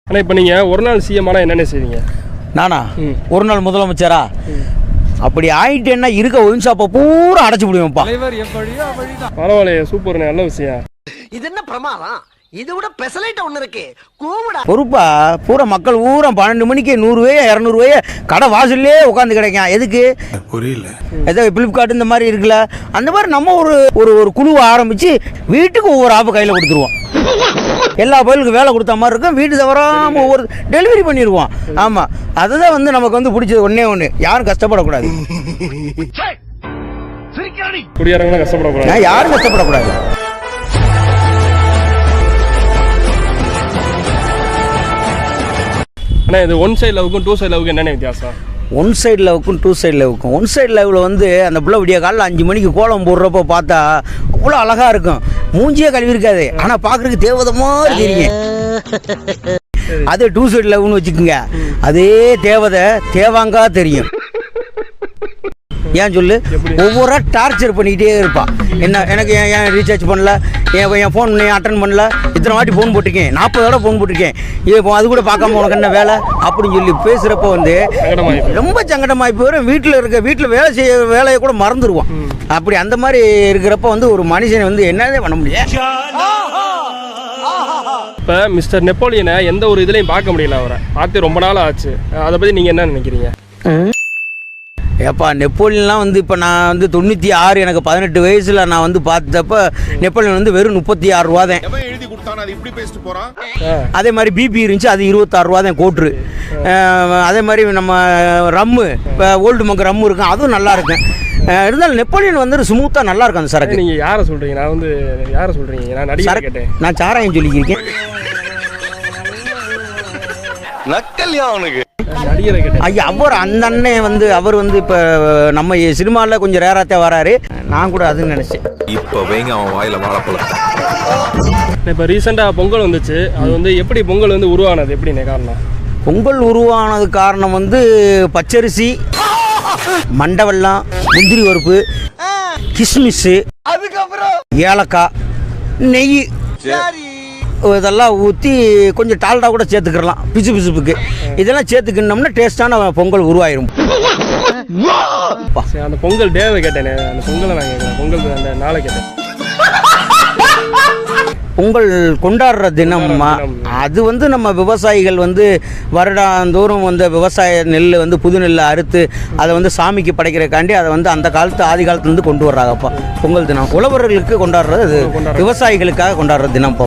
ஆனால் இப்போ நீங்கள் ஒரு நாள் சிஎம் ஆனால் என்னென்ன செய்வீங்க? நானா ஒரு நாள் முதலமைச்சரா அப்படி ஆயிட்டேன்னா இருக்க ஒயின் ஷாப்பை பூரா அடைச்சி விடுவேன்ப்பா. பரவாயில்லையே, சூப்பர், நல்ல விஷயம். இது என்ன பிரமாதம்? இது விட பெசலைட் ஒண்ணு இருக்கு. கூவுடா. பொறுப்பா பூரா மக்கள் ஊரா 12 மணிக்கு 100 200 கடை வாசல்லே உட்காந்து கிடைக்கும். எதுக்கு புரியல. ஏதோ பிளிப்கார்ட் இந்த மாதிரி இருக்குல்ல, அந்த மாதிரி நம்ம ஒரு குழுவை ஆரம்பிச்சு வீட்டுக்கு ஒவ்வொரு ஆப்பு கையில் கொடுத்துருவோம். எல்லா பயிலுக்கும் வேலை கொடுத்த மாதிரி இருக்கும். வீட்டு தவறாமல் ஒவ்வொரு டெலிவரி பண்ணிடுவோம். ஆமாம், அதுதான் வந்து நமக்கு வந்து பிடிச்சது. ஒன்று யாரும் கஷ்டப்படக்கூடாது. குடியாரங்களும் கஷ்டப்படக்கூடாது, யாரும் கஷ்டப்படக்கூடாது. ஆனால் இது ஒன் சைடு லவுக்கும் டூ சைடு லவுக்கும் என்னென்ன வித்தியாசம்? ஒன் சைடு லவுக்கும் டூ சைடு லவுக்கும், ஒன் சைடு லெவலில் வந்து அந்த பிள்ளை விடிய காலையில் 5 மணிக்கு கோலம் போடுறப்போ பார்த்தா அவ்வளோ அழகாக இருக்கும். மூஞ்சியே கழுவி இருக்காது, ஆனால் பார்க்குறதுக்கு தேவதை மாதிரி தெரியும். அதே டூ சைடு லவ்னு வச்சுக்கோங்க, அதே தேவதை தேவாங்கா தெரியும். ஏன் சொல்லு, ஒவ்வொரு டார்ச்சர் பண்ணிக்கிட்டே இருப்பான். என்ன எனக்கு ஏன் ரீசார்ஜ் பண்ணல, என் ஃபோன் அட்டன் பண்ணல, இத்தனை வாட்டி ஃபோன் போட்டிருக்கேன், 40 தடவை ஃபோன் போட்டிருக்கேன், இப்போ அது கூட பார்க்காம உனக்கு என்ன வேலை அப்படின்னு சொல்லி பேசுகிறப்போ வந்து ரொம்ப சங்கடமாகி போயிடும். வீட்டில் வேலை செய்ய வேலையை கூட மறந்துடுவோம். அப்படி அந்த மாதிரி இருக்கிறப்ப வந்து ஒரு மனுஷனை வந்து என்னதே பண்ண முடியும். இப்போ மிஸ்டர் நெப்போலியனை எந்த ஒரு இதுலையும் பார்க்க முடியல. அவரை பார்த்து ரொம்ப நாள் ஆச்சு. அதை பற்றி நீங்கள் என்ன நினைக்கிறீங்க? ஏப்பா, நெப்போலியன்லாம் வந்து இப்போ நான் வந்து 96, எனக்கு 18 வயசில் நான் வந்து பார்த்தப்ப நெப்போலியன் வந்து வெறும் 36 ரூபா தான். அதே மாதிரி பிபி இருந்துச்சு, அது 26 ரூபா தான் கோட்ரு. அதே மாதிரி நம்ம ரம்மு, இப்போ ஓல்டு மங்கு ரம்மு இருக்கும், அதுவும் நல்லா இருக்கும். இருந்தாலும் நெப்போலியன் வந்து ஸ்மூத்தாக நல்லா இருக்கும் அந்த சரக்கு. நீங்கள் யாரை சொல்கிறீங்க? நான் வந்து யாரை சொல்கிறீங்க? நான் நடிகர் கேட்டேன். நான் சாராயம் சொல்லிக்கிறேன். நக்கல்யா அவனுக்கு நடிகரை கேட்டேன். ஐயா, அந்த அண்ணன் வந்து அவர் வந்து இப்போ நம்ம சினிமாவில் கொஞ்சம் ரேராத்தே வராரு. நான் கூட அதுன்னு நினச்சேன். இப்போ வைங்க அவன் வாயில வாழைப்பழம். இப்போ ரீசெண்டாக பொங்கல் வந்துச்சு. அது வந்து எப்படி பொங்கல் வந்து உருவானது, எப்படின்னு காரணம்? பொங்கல் உருவானது காரணம் வந்து பச்சரிசி, மண்டவெல்லம், முந்திரி பருப்பு, கிஸ்மிஸ்ஸு, அதுக்கப்புறம் ஏலக்காய், நெய், இதெல்லாம் ஊற்றி கொஞ்சம் டால்டா கூட சேர்த்துக்கலாம் பிசு பிசுப்புக்கு. இதெல்லாம் சேர்த்துக்கிட்டோம்னா டேஸ்டான பொங்கல் உருவாயிரும். அந்த பொங்கல் டேவை கேட்டேனே, அந்த பொங்கலை நான் கேட்குறேன். பொங்கல் அந்த நாளை கேட்டேன். பொங்கல் கொண்டாடுற தினம்மா, அது வந்து நம்ம விவசாயிகள் வந்து வருடாந்தோறும் வந்து விவசாய நெல் வந்து புது நெல்லை அறுத்து அதை வந்து சாமிக்கு படைக்கிறக்காண்டி அதை வந்து அந்த காலத்து ஆதி காலத்துலேருந்து கொண்டு வர்றாங்கப்பா. பொங்கல் தினம் உழவர்களுக்கு கொண்டாடுறது, அது விவசாயிகளுக்காக கொண்டாடுற தினம்ப்பா.